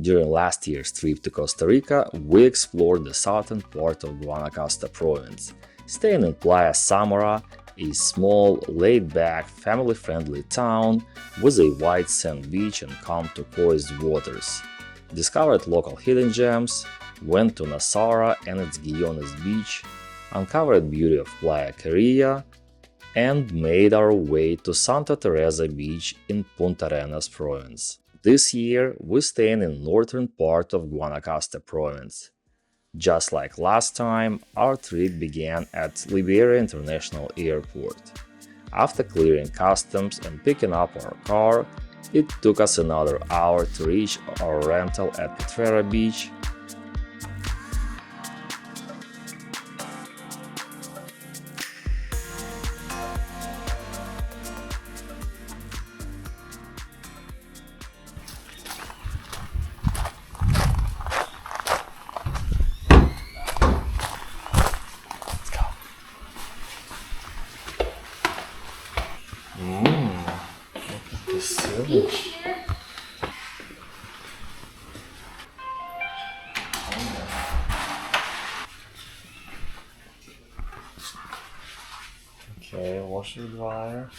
During last year's trip to Costa Rica, we explored the southern part of Guanacaste province, staying in Playa Samara, a small, laid-back, family-friendly town with a white sand beach and calm turquoise waters. Discovered local hidden gems, went to Nasara and its Guiones beach, uncovered beauty of Playa Carilla, and made our way to Santa Teresa beach in Punta Arenas province. This year, we stayed in northern part of Guanacaste province. Just like last time, our trip began at Liberia International Airport. After clearing customs and picking up our car, it took us another hour to reach our rental at Potrero beach. Okay, washer dryer.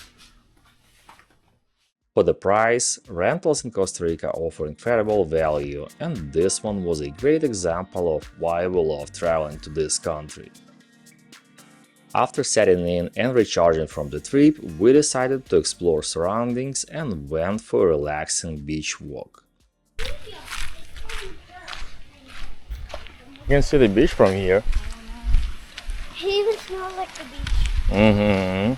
For the price, rentals in Costa Rica offer incredible value, and this one was a great example of why we love traveling to this country. After setting in and recharging from the trip, we decided to explore surroundings and went for a relaxing beach walk. You can see the beach from here. It even smells like the beach. Mm-hmm.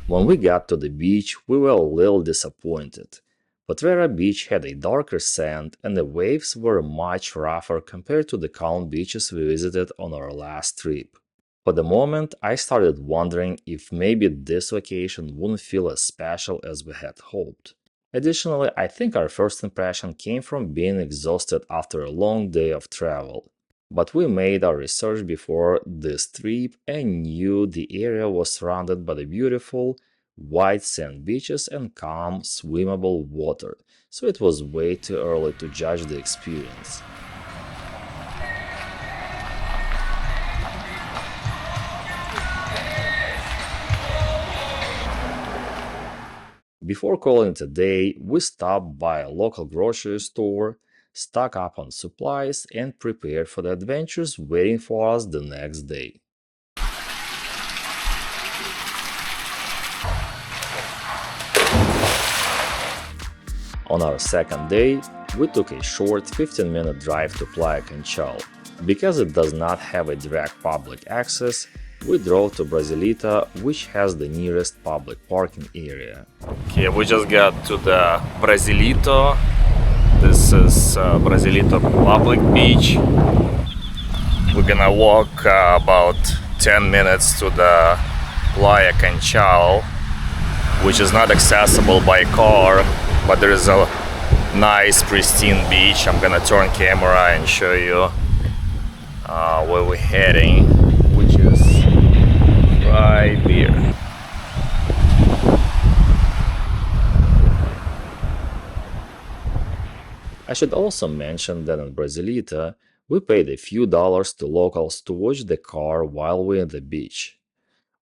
When we got to the beach, we were a little disappointed. Potrero Beach had a darker sand and the waves were much rougher compared to the calm beaches we visited on our last trip. For the moment, I started wondering if maybe this vacation wouldn't feel as special as we had hoped. Additionally, I think our first impression came from being exhausted after a long day of travel. But we made our research before this trip and knew the area was surrounded by the beautiful, white sand beaches and calm, swimmable water, so it was way too early to judge the experience. Before calling it a day, we stopped by a local grocery store, stocked up on supplies, and prepared for the adventures waiting for us the next day. On our second day, we took a short 15-minute drive to Playa Conchal. Because it does not have a direct public access, we drove to Brasilito, which has the nearest public parking area. Okay, we just got to the Brasilito. This is Brasilito public beach. We're gonna walk about 10 minutes to the Playa Conchal, which is not accessible by car, but there is a nice pristine beach. I'm gonna turn camera and show you where we're heading, which is right here. I should also mention that in Brasilito, we paid a few dollars to locals to watch the car while we're at the beach,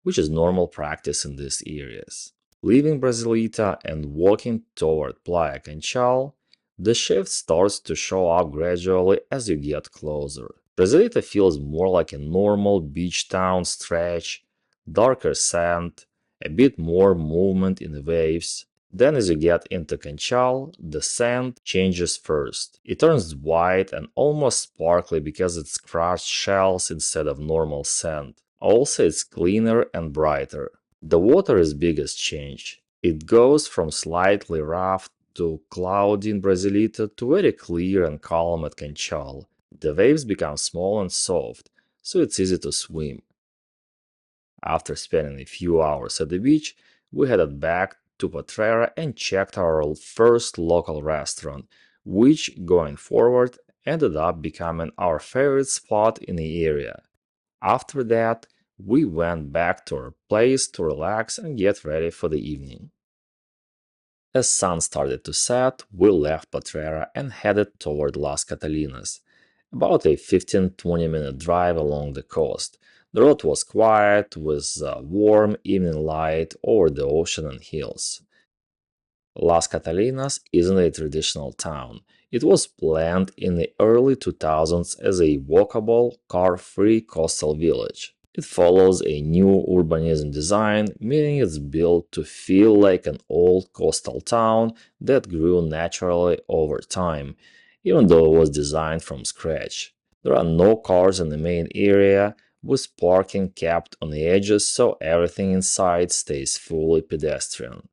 which is normal practice in these areas. Leaving Brasilito and walking toward Playa Conchal, the shift starts to show up gradually as you get closer. Brasilito feels more like a normal beach town stretch, darker sand, a bit more movement in the waves. Then as you get into Conchal, the sand changes first. It turns white and almost sparkly because it's crushed shells instead of normal sand. Also, it's cleaner and brighter. The water is biggest change. It goes from slightly rough to cloudy in Brasilito to very clear and calm at Conchal. The waves become small and soft, so it's easy to swim. After spending a few hours at the beach, we headed back to Potrero and checked our first local restaurant, which, going forward, ended up becoming our favorite spot in the area. After that, we went back to our place to relax and get ready for the evening. As sun started to set, we left Potrero and headed toward Las Catalinas, about a 15-20 minute drive along the coast. The road was quiet, with warm evening light over the ocean and hills. Las Catalinas isn't a traditional town. It was planned in the early 2000s as a walkable, car-free coastal village. It follows a new urbanism design, meaning it's built to feel like an old coastal town that grew naturally over time, even though it was designed from scratch. There are no cars in the main area, with parking kept on the edges so everything inside stays fully pedestrian.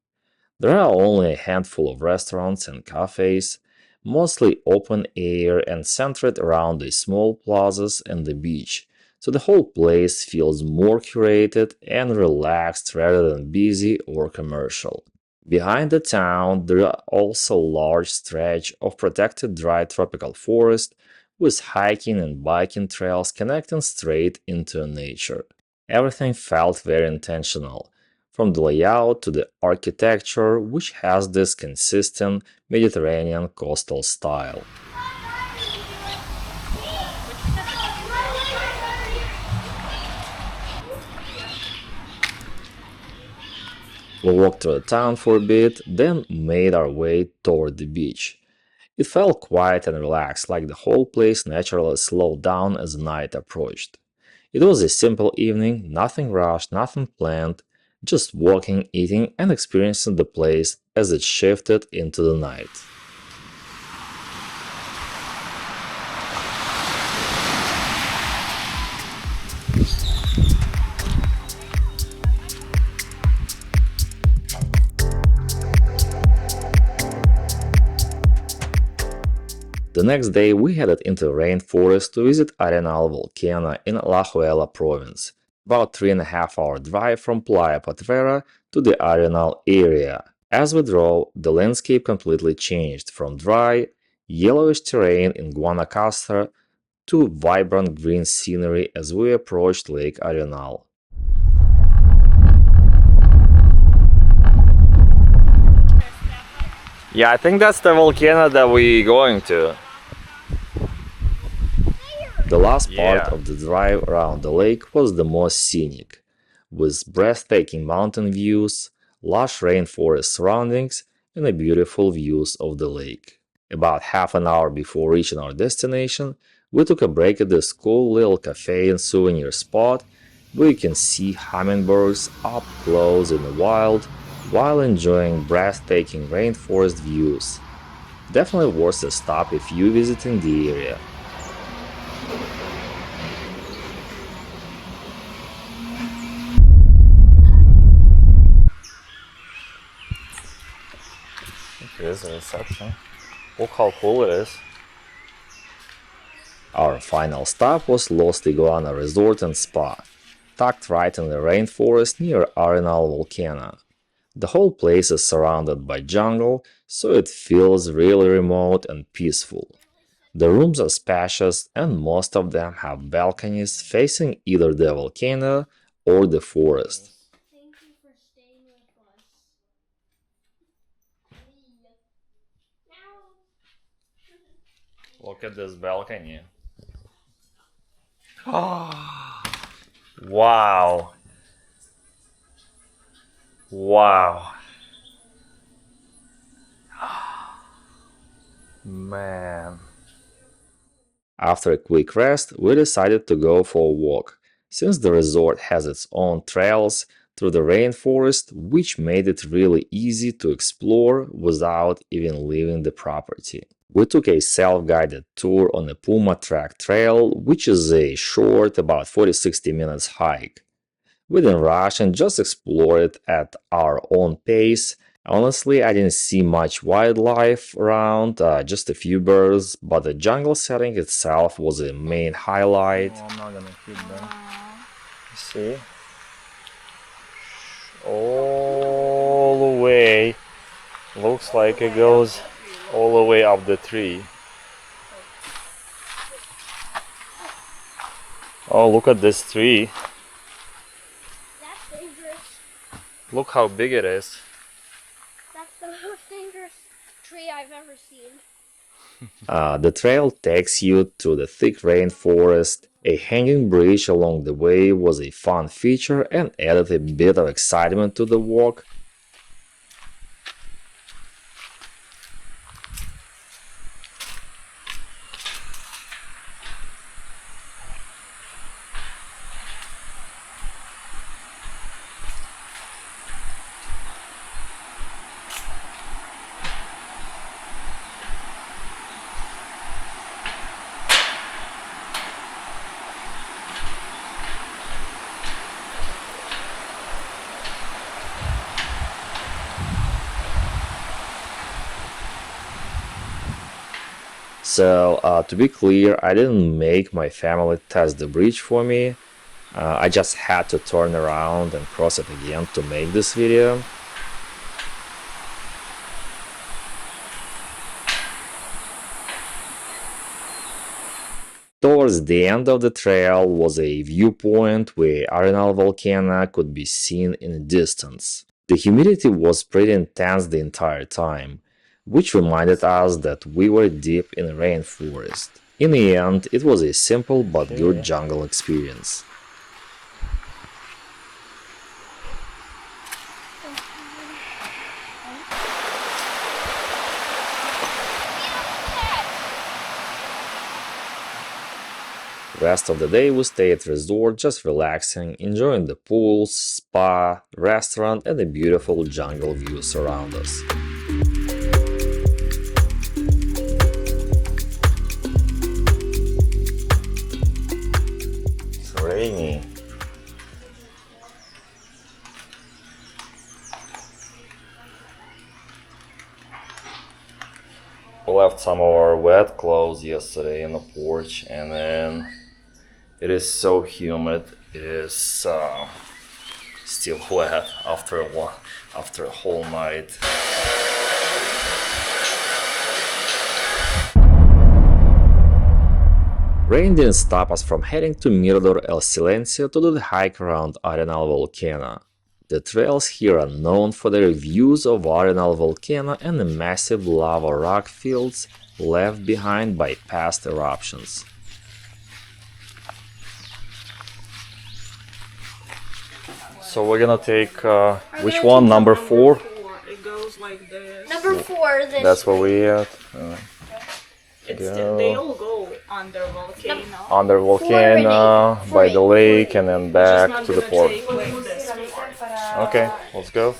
There are only a handful of restaurants and cafes, mostly open air and centered around the small plazas and the beach, so the whole place feels more curated and relaxed rather than busy or commercial. Behind the town, there are also a large stretch of protected dry tropical forest with hiking and biking trails connecting straight into nature. Everything felt very intentional, from the layout to the architecture, which has this consistent Mediterranean coastal style. We walked through the town for a bit, then made our way toward the beach. It felt quiet and relaxed, like the whole place naturally slowed down as night approached. It was a simple evening, nothing rushed, nothing planned, just walking, eating, and experiencing the place as it shifted into the night. The next day, we headed into the rainforest to visit Arenal volcano in Alajuela province, about 3.5 hour drive from Playa Potrero to the Arenal area. As we drove, the landscape completely changed from dry, yellowish terrain in Guanacaste to vibrant green scenery as we approached Lake Arenal. Yeah, I think that's the volcano that we're going to. The last part Yeah. of the drive around the lake was the most scenic, with breathtaking mountain views, lush rainforest surroundings, and the beautiful views of the lake. About half an hour before reaching our destination, we took a break at this cool little cafe and souvenir spot where you can see hummingbirds up close in the wild while enjoying breathtaking rainforest views. Definitely worth a stop if you're visiting the area. It is a reception. Look how cool it is. Our final stop was Los Iguana Resort and Spa, tucked right in the rainforest near Arenal volcano. The whole place is surrounded by jungle, so it feels really remote and peaceful. The rooms are spacious, and most of them have balconies facing either the volcano or the forest. Thank you for staying with us. Look at this balcony. Wow. Wow. Man. After a quick rest, we decided to go for a walk, since the resort has its own trails through the rainforest, which made it really easy to explore without even leaving the property. We took a self-guided tour on the Puma track trail, which is a short, about 40-60 minutes hike. We didn't rush and just explored it at our own pace. Honestly, I didn't see much wildlife around, just a few birds, but the jungle setting itself was the main highlight. Oh, I'm not gonna hit them. See? All the way. Looks like it goes all the way up the tree. Oh, look at this tree. dangerous. Look how big it is. That's the most dangerous tree I've ever seen. The trail takes you through the thick rainforest. A hanging bridge along the way was a fun feature and added a bit of excitement to the walk. So, to be clear, I didn't make my family test the bridge for me. I just had to turn around and cross it again to make this video. Towards the end of the trail was a viewpoint where Arenal volcano could be seen in the distance. The humidity was pretty intense the entire time, which reminded us that we were deep in a rainforest. In the end, it was a simple but good jungle experience. Rest of the day we stayed at resort just relaxing, enjoying the pools, spa, restaurant and the beautiful jungle views around us. It's rainy. We left some of our wet clothes yesterday in the porch, and then it is so humid. It is still wet after a whole night. Rain didn't stop us from heading to Mirador el Silencio to do the hike around Arenal volcano. The trails here are known for their views of Arenal volcano and the massive lava rock fields left behind by past eruptions. So we're gonna take which one? Number 4? It goes like this. Number 4. That's where we at. They all go under volcano. Under volcano, by the lake, and then back to the port. Okay, let's go.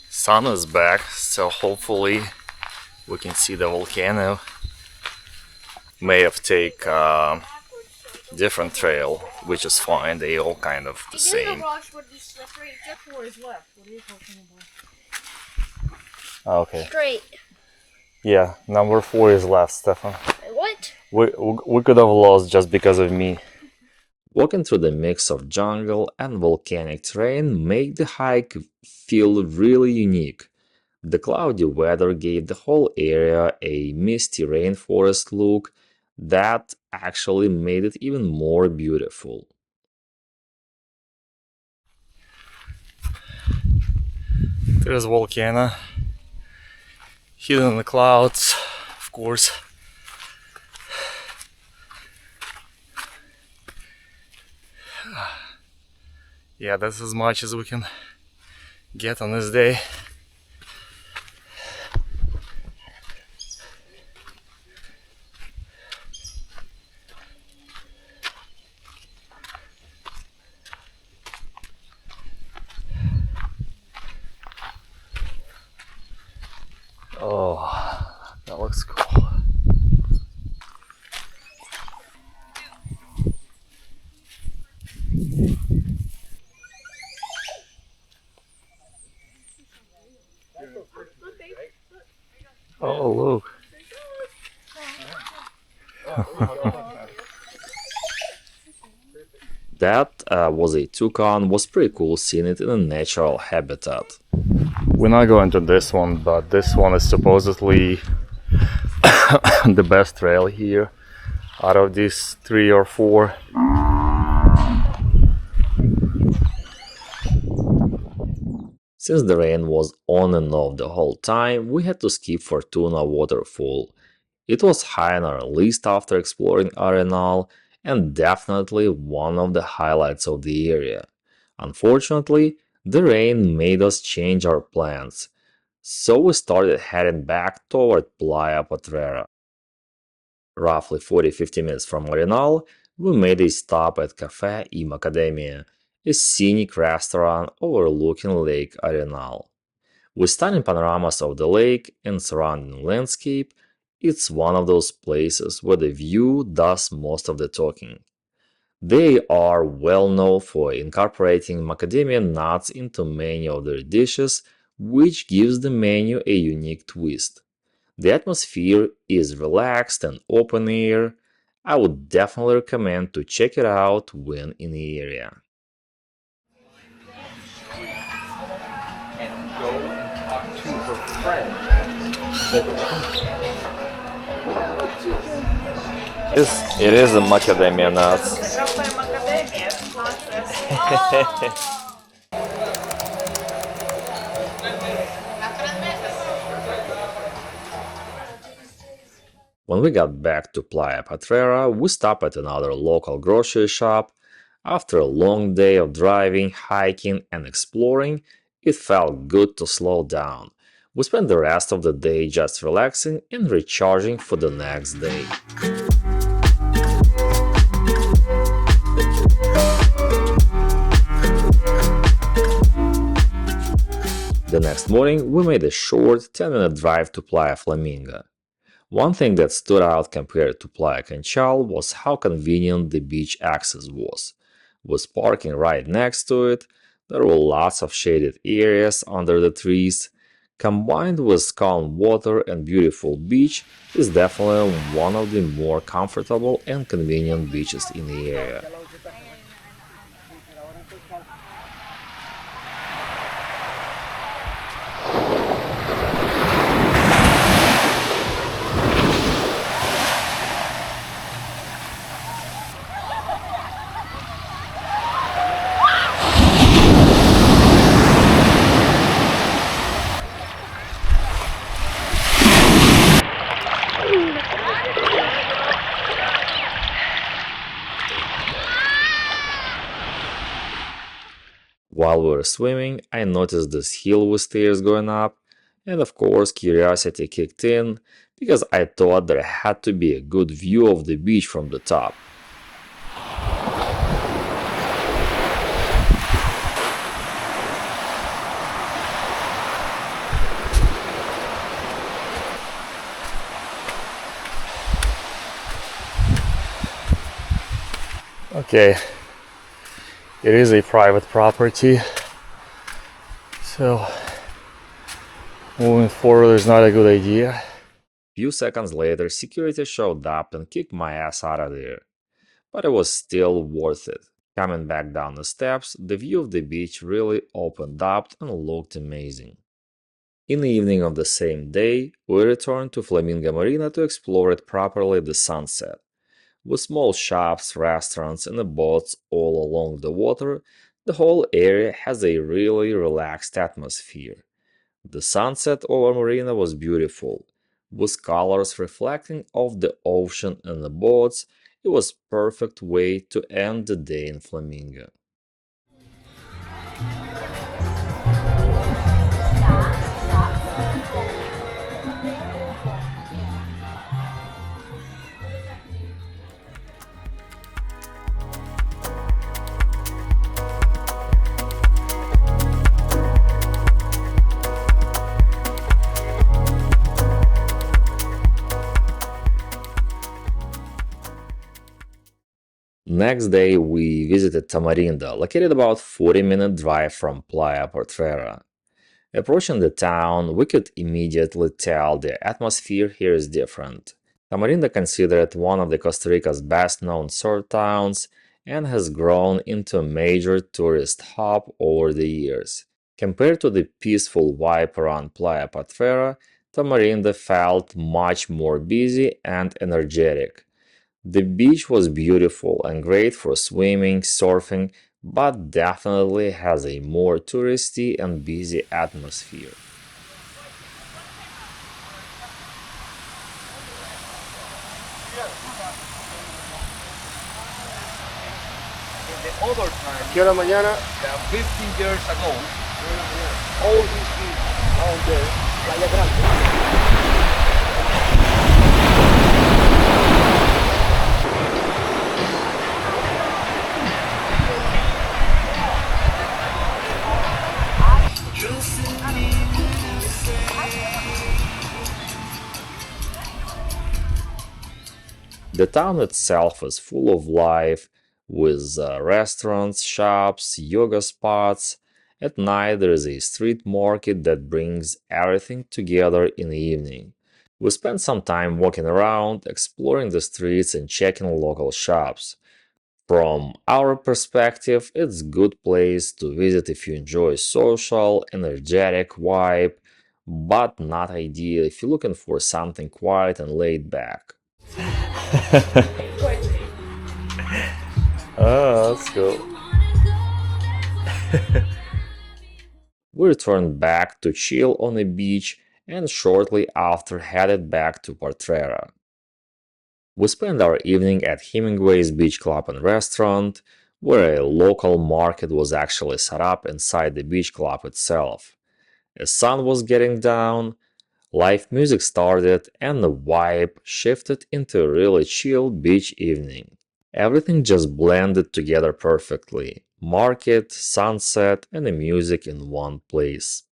Sun is back, so hopefully we can see the volcano. May have take different trail, which is fine. They all kind of the same. 4 is left. What are you talking about? Okay. Straight. Yeah, number 4 is left, Stefan. What? We could have lost just because of me. Walking through the mix of jungle and volcanic terrain made the hike feel really unique. The cloudy weather gave the whole area a misty rainforest look that actually made it even more beautiful. There's a volcano hidden in the clouds, of course. Yeah, that's as much as we can get on this day. Oh, that looks cool. Oh, look. That was a toucan. Was pretty cool seeing it in a natural habitat. We're not going to this one, but this one is supposedly the best trail here. out of these 3 or 4. Since the rain was on and off the whole time, we had to skip Fortuna Waterfall. It was high on our list after exploring Arenal and definitely one of the highlights of the area. Unfortunately, the rain made us change our plans, so we started heading back toward Playa Potrero. Roughly 40-50 minutes from Arenal, we made a stop at Café y Macadamia, a scenic restaurant overlooking Lake Arenal. With stunning panoramas of the lake and surrounding landscape, it's one of those places where the view does most of the talking. They are well known for incorporating macadamia nuts into many of their dishes, which gives the menu a unique twist. The atmosphere is relaxed and open air. I would definitely recommend to check it out when in the area. And go and talk to her friend. It is a macadamia nuts. Café macadamia, it's not this. When we got back to Playa Potrero, we stopped at another local grocery shop. After a long day of driving, hiking, and exploring, it felt good to slow down. We spent the rest of the day just relaxing and recharging for the next day. The next morning, we made a short 10-minute drive to Playa Flamingo. One thing that stood out compared to Playa Conchal was how convenient the beach access was. With parking right next to it, there were lots of shaded areas under the trees. Combined with calm water and beautiful beach, is definitely one of the more comfortable and convenient beaches in the area. While we were swimming, I noticed this hill with stairs going up, and of course, curiosity kicked in because I thought there had to be a good view of the beach from the top. Okay, it is a private property, so moving forward is not a good idea. Few seconds later, security showed up and kicked my ass out of there. But it was still worth it. Coming back down the steps, the view of the beach really opened up and looked amazing. In the evening of the same day, we returned to Flamingo Marina to explore it properly at the sunset. With small shops, restaurants, and the boats all along the water, the whole area has a really relaxed atmosphere. The sunset over Marina was beautiful, with colors reflecting off the ocean and the boats. It was perfect way to end the day in Flamingo. Next day, we visited Tamarindo, located about 40-minute drive from Playa Potrero. Approaching the town, we could immediately tell the atmosphere here is different. Tamarindo considered one of the Costa Rica's best-known surf towns and has grown into a major tourist hub over the years. Compared to the peaceful vibe around Playa Potrero, Tamarindo felt much more busy and energetic. The beach was beautiful and great for swimming, surfing, but definitely has a more touristy and busy atmosphere. Other time, ¿qué hora mañana? 15 years ago, all these people down there, Playa Grande. The town itself is full of life, with restaurants, shops, yoga spots. At night, there is a street market that brings everything together in the evening. We spent some time walking around, exploring the streets and checking local shops. From our perspective, it's a good place to visit if you enjoy social, energetic vibe, but not ideal if you're looking for something quiet and laid back. Oh, that's cool. We returned back to chill on the beach and shortly after headed back to Potrero. We spent our evening at Hemingway's beach club and restaurant, where a local market was actually set up inside the beach club itself. As sun was getting down, live music started and the vibe shifted into a really chill beach evening. Everything just blended together perfectly. Market, sunset, and the music in one place.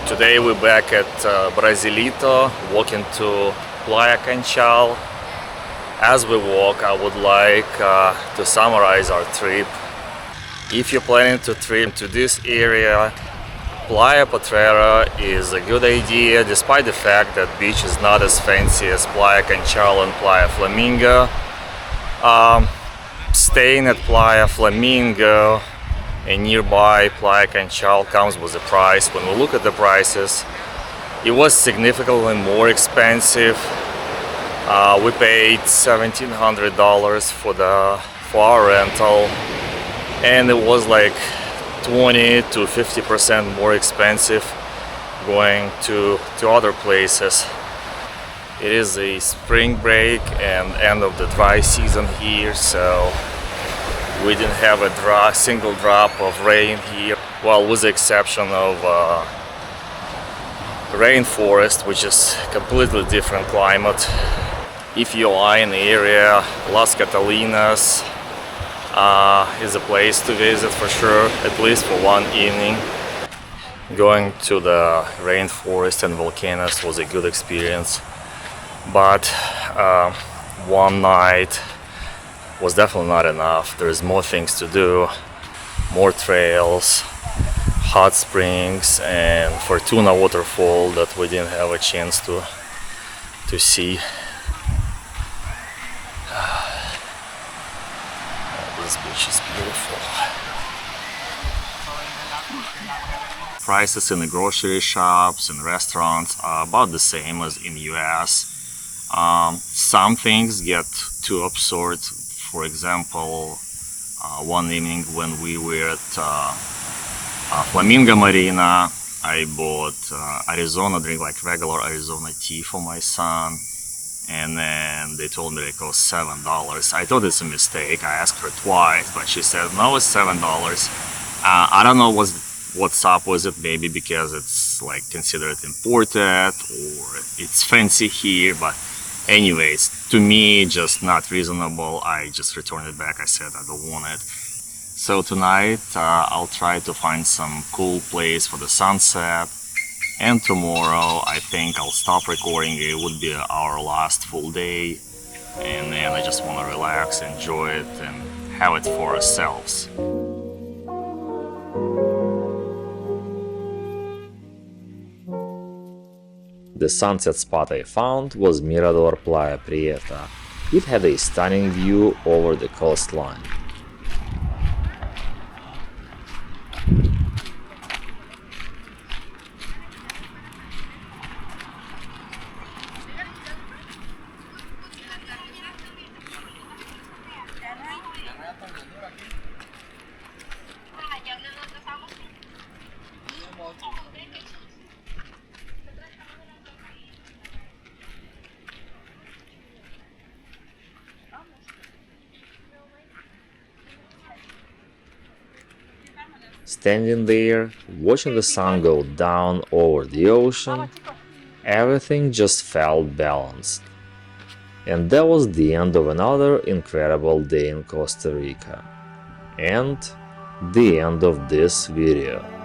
Today we're back at Brasilito, walking to Playa Conchal. As we walk, I would like to summarize our trip. If you're planning to trip to this area, Playa Potrero is a good idea, despite the fact that beach is not as fancy as Playa Conchal and Playa Flamingo. Staying at Playa Flamingo and nearby Playa Conchal comes with a price. When we look at the prices, it was significantly more expensive. We paid $1,700 for our rental, and it was like 20 to 50% more expensive going to other places. It is a spring break and end of the dry season here, so we didn't have a single drop of rain here. Well, with the exception of Rainforest, which is completely different climate. If you are in the area, Las Catalinas is a place to visit for sure, at least for one evening. Going to the rainforest and volcanoes was a good experience, but one night was definitely not enough. There's more things to do, more trails, hot springs, and Fortuna waterfall that we didn't have a chance to see. This beach is beautiful. Prices in the grocery shops and restaurants are about the same as in the US. Some things get too absurd. For example, one evening when we were at Flamingo Marina, I bought Arizona drink, like regular Arizona tea for my son, and then they told me they cost $7. I thought it's a mistake. I asked her twice, but she said no, it's $7. I don't know what's up with it. Maybe because it's like considered imported or it's fancy here, but anyways, to me, just not reasonable. I just returned it back. I said I don't want it. So tonight I'll try to find some cool place for the sunset. And tomorrow I think I'll stop recording. It would be our last full day. And then I just want to relax, enjoy it, and have it for ourselves. The sunset spot I found was Mirador Playa Prieta. It had a stunning view over the coastline. Standing there, watching the sun go down over the ocean, everything just felt balanced. And that was the end of another incredible day in Costa Rica. And the end of this video.